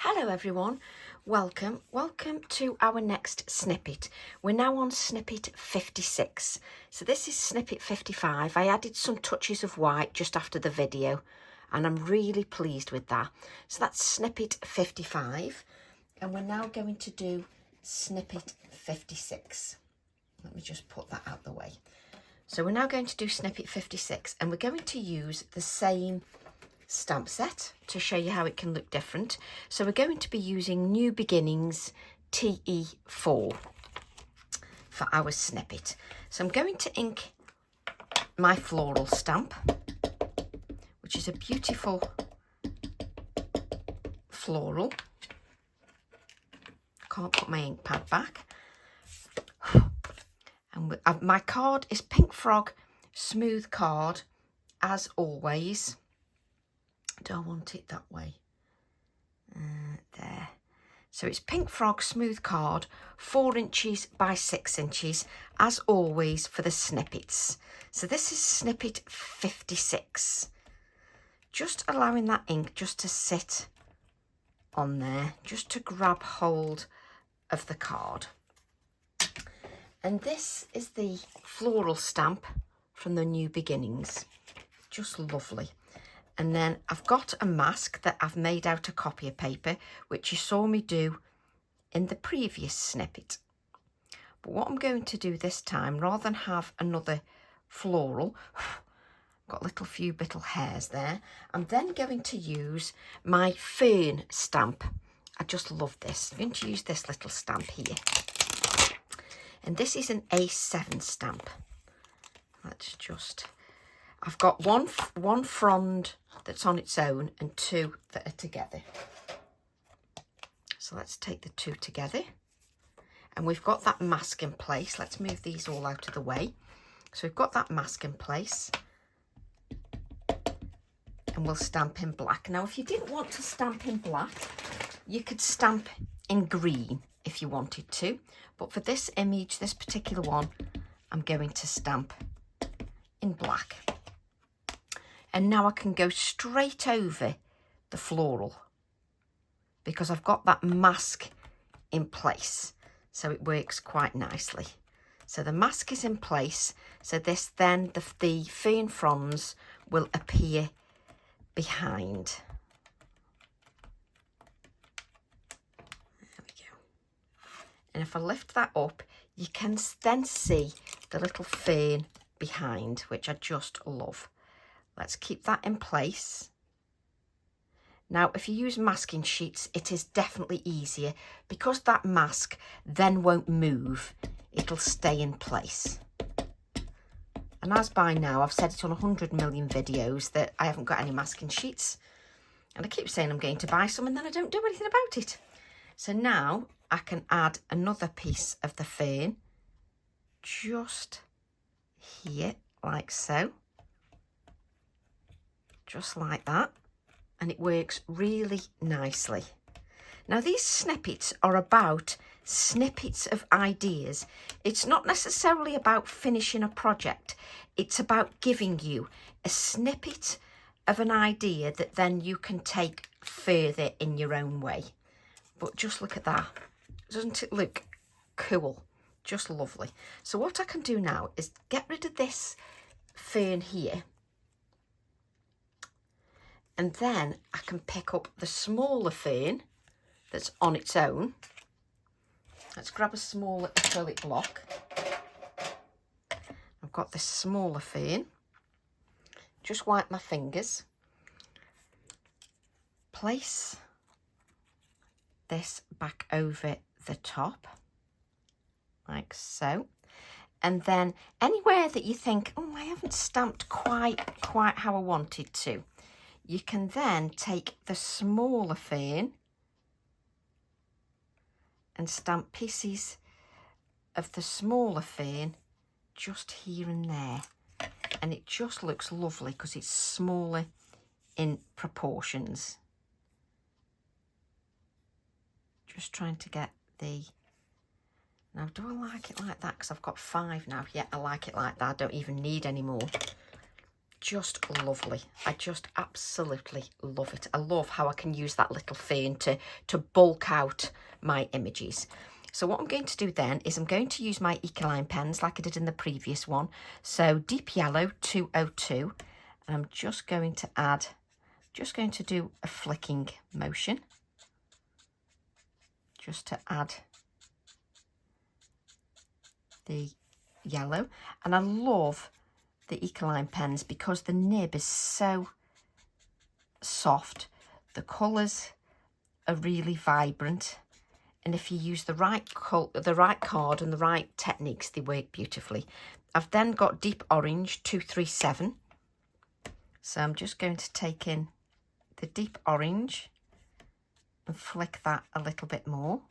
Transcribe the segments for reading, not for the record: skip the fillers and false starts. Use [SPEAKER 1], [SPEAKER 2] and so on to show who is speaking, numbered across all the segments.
[SPEAKER 1] Hello everyone, welcome to our next snippet. We're now on snippet 56. So this is snippet 55. I added some touches of white just after the video and I'm really pleased with that. So that's snippet 55 and we're now going to do snippet 56. Let me just put that out the way. So we're now going to do snippet 56 and we're going to use the same stamp set to show you how it can look different. So we're going to be using New Beginnings TE4 for our snippet. So I'm going to ink my floral stamp, which is a beautiful floral. Can't put my ink pad back. And my card is Pink Frog Smooth Card, as always. Do I want it that way? There. So it's Pink Frog Smooth Card, 4 inches by 6 inches, as always for the snippets. So this is snippet 56. Just allowing that ink just to sit on there, just to grab hold of the card. And this is the floral stamp from the New Beginnings. Just lovely. And then I've got a mask that I've made out of copy paper, which you saw me do in the previous snippet. But what I'm going to do this time, rather than have another floral, got little few little hairs there, I'm then going to use my fern stamp. I just love this. I'm going to use this little stamp here. And this is an A7 stamp. Let's just... I've got one frond that's on its own and 2 that are together. So let's take the 2 together. And we've got that mask in place. Let's move these all out of the way. So we've got that mask in place. And we'll stamp in black. Now, if you didn't want to stamp in black, you could stamp in green if you wanted to. But for this image, this particular one, I'm going to stamp in black. And now I can go straight over the floral because I've got that mask in place. So it works quite nicely. So the mask is in place. So this then, the fern fronds will appear behind. There we go. And if I lift that up, you can then see the little fern behind, which I just love. Let's keep that in place. Now, if you use masking sheets, it is definitely easier because that mask then won't move. It'll stay in place. And as by now, I've said it on 100 million videos that I haven't got any masking sheets. And I keep saying I'm going to buy some and then I don't do anything about it. So now I can add another piece of the fern just here, like so. Just like that, and it works really nicely. Now these snippets are about snippets of ideas. It's not necessarily about finishing a project. It's about giving you a snippet of an idea that then you can take further in your own way. But just look at that. Doesn't it look cool? Just lovely. So what I can do now is get rid of this fern here. And then I can pick up the smaller fern that's on its own. Let's grab a smaller acrylic block. I've got this smaller fern. Just wipe my fingers. Place this back over the top, like so. And then anywhere that you think, oh, I haven't stamped quite how I wanted to, you can then take the smaller fern and stamp pieces of the smaller fern just here and there. And it just looks lovely because it's smaller in proportions. Just trying to get the... Now, do I like it like that? Because I've got 5 now. Yeah, I like it like that. I don't even need any more. just lovely. I just absolutely love it. I love how I can use that little fern to bulk out my images. So what I'm going to do then is I'm going to use my Ecoline pens like I did in the previous one. So Deep Yellow 202, and I'm just going to do a flicking motion just to add the yellow. And I love the Ecoline pens because the nib is so soft, the colours are really vibrant, and if you use the right card and the right techniques, they work beautifully. I've then got Deep Orange 237, so I'm just going to take in the deep orange and flick that a little bit more.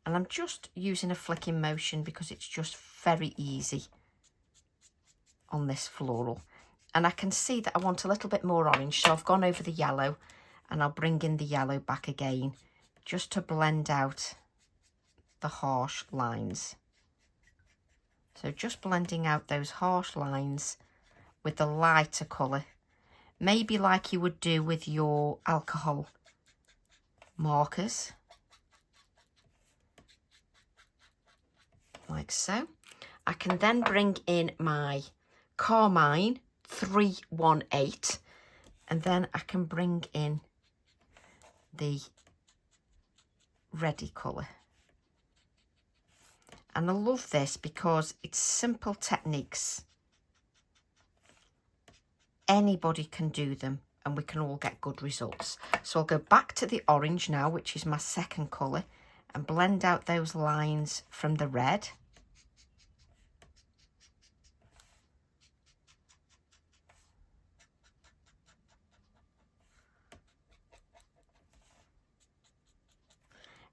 [SPEAKER 1] And I'm just using a flicking motion because it's just very easy on this floral. And I can see that I want a little bit more orange, so I've gone over the yellow, and I'll bring in the yellow back again just to blend out the harsh lines. So just blending out those harsh lines with the lighter colour, maybe like you would do with your alcohol markers, like so. I can then bring in my Carmine 318, and then I can bring in the reddy colour. And I love this because it's simple techniques. Anybody can do them and we can all get good results. So I'll go back to the orange now, which is my second colour, and blend out those lines from the red.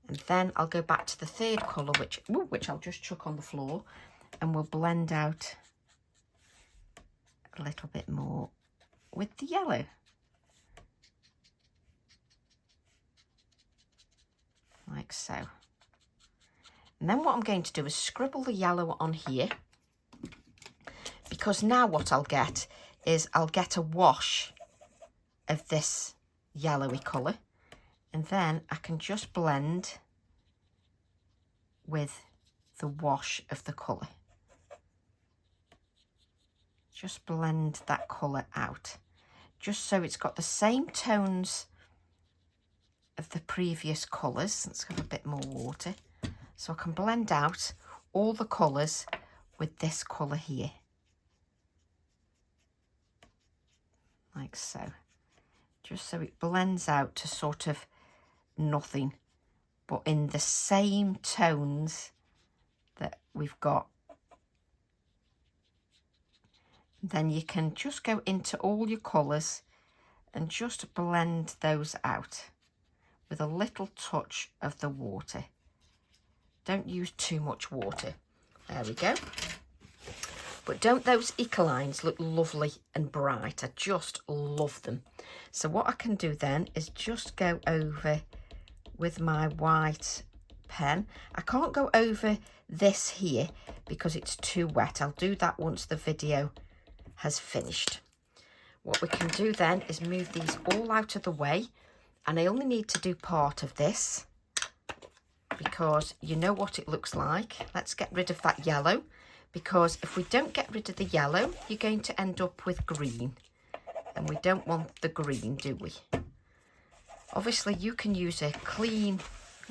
[SPEAKER 1] And then I'll go back to the third colour, which I'll just chuck on the floor, and we'll blend out a little bit more with the yellow. Like so. And then what I'm going to do is scribble the yellow on here, because now what I'll get is I'll get a wash of this yellowy colour, and then I can just blend with the wash of the colour. Just blend that colour out, just so it's got the same tones of the previous colours. Let's have a bit more water. So I can blend out all the colours with this colour here. Like so. Just so it blends out to sort of nothing, but in the same tones that we've got. Then you can just go into all your colours and just blend those out with a little touch of the water. Don't use too much water. There we go. But don't those Ecolines look lovely and bright? I just love them. So what I can do then is just go over with my white pen. I can't go over this here because it's too wet. I'll do that once the video has finished. What we can do then is move these all out of the way, and I only need to do part of this because you know what it looks like. Let's get rid of that yellow, because if we don't get rid of the yellow, you're going to end up with green, and we don't want the green, do we? Obviously you can use a clean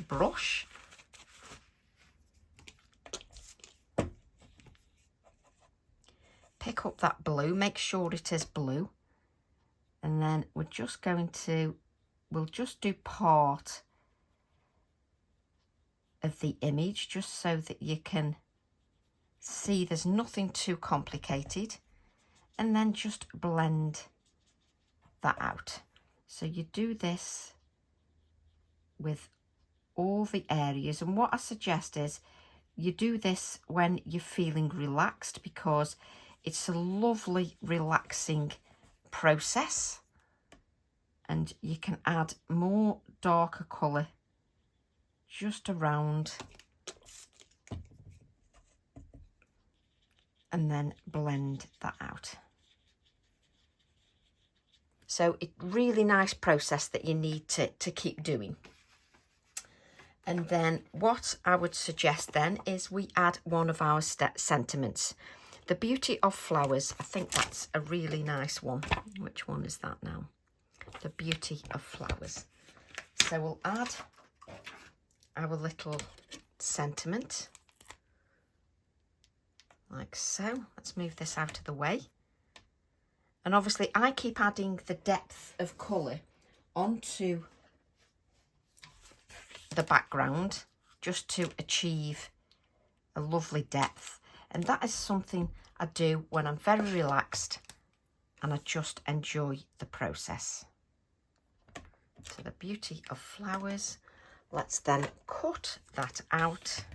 [SPEAKER 1] brush pick up that blue, make sure it is blue, and then we'll just do part of the image just so that you can see there's nothing too complicated, and then just blend that out. So you do this with all the areas, and what I suggest is you do this when you're feeling relaxed, because it's a lovely relaxing process, and you can add more darker colour just around and then blend that out. So it's really nice process that you need to keep doing. And then what I would suggest then is we add one of our sentiments. The Beauty of Flowers, I think that's a really nice one. Which one is that now? The Beauty of Flowers. So we'll add our little sentiment, like so. Let's move this out of the way. And obviously I keep adding the depth of colour onto the background just to achieve a lovely depth. And that is something I do when I'm very relaxed and I just enjoy the process. So the Beauty of Flowers. Let's then cut that out.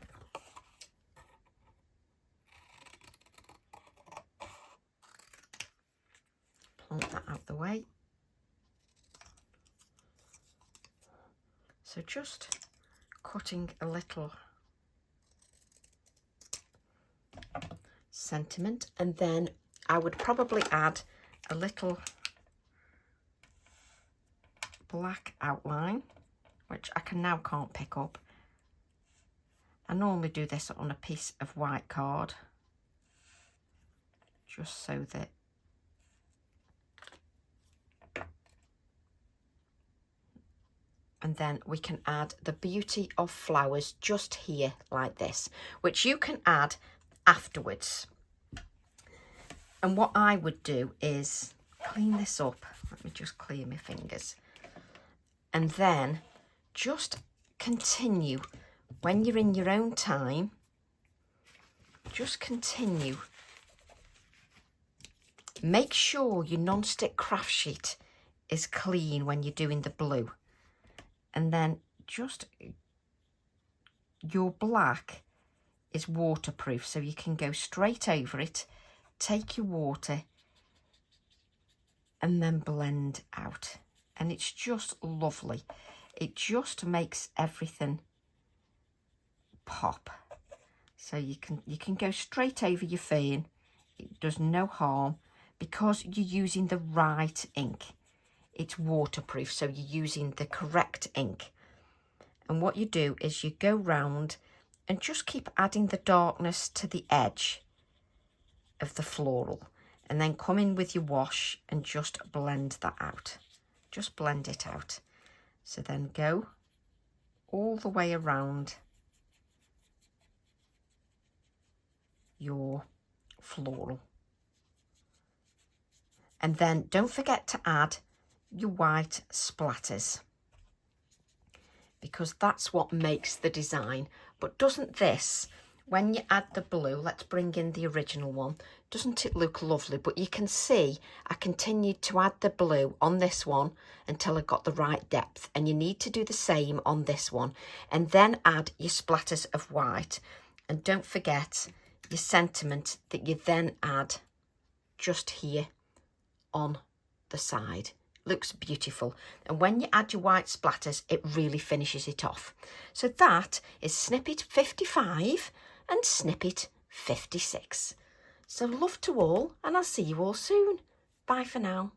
[SPEAKER 1] Plonk that out the way. So just cutting a little sentiment, and then I would probably add a little black outline, which I can't pick up. I normally do this on a piece of white card, just so that and then we can add the Beauty of Flowers just here like this, which you can add afterwards. And what I would do is clean this up. Let me just clear my fingers. And then just continue when you're in your own time. Just continue. Make sure your non-stick craft sheet is clean when you're doing the blue. And then just, your black is waterproof, so you can go straight over it, take your water and then blend out. And it's just lovely. It just makes everything pop. So you can go straight over your fern. It does no harm because you're using the right ink. It's waterproof, so you're using the correct ink. And what you do is you go round and just keep adding the darkness to the edge of the floral, and then come in with your wash and just blend that out. Just blend it out. So then go all the way around your floral. And then don't forget to add your white splatters, because that's what makes the design. But doesn't this, when you add the blue, let's bring in the original one, doesn't it look lovely? But you can see I continued to add the blue on this one until I got the right depth, and you need to do the same on this one, and then add your splatters of white. And don't forget your sentiment that you then add just here on the side. Looks beautiful, and when you add your white splatters it really finishes it off. So that is snippet 55 and snippet 56. So love to all, and I'll see you all soon. Bye for now.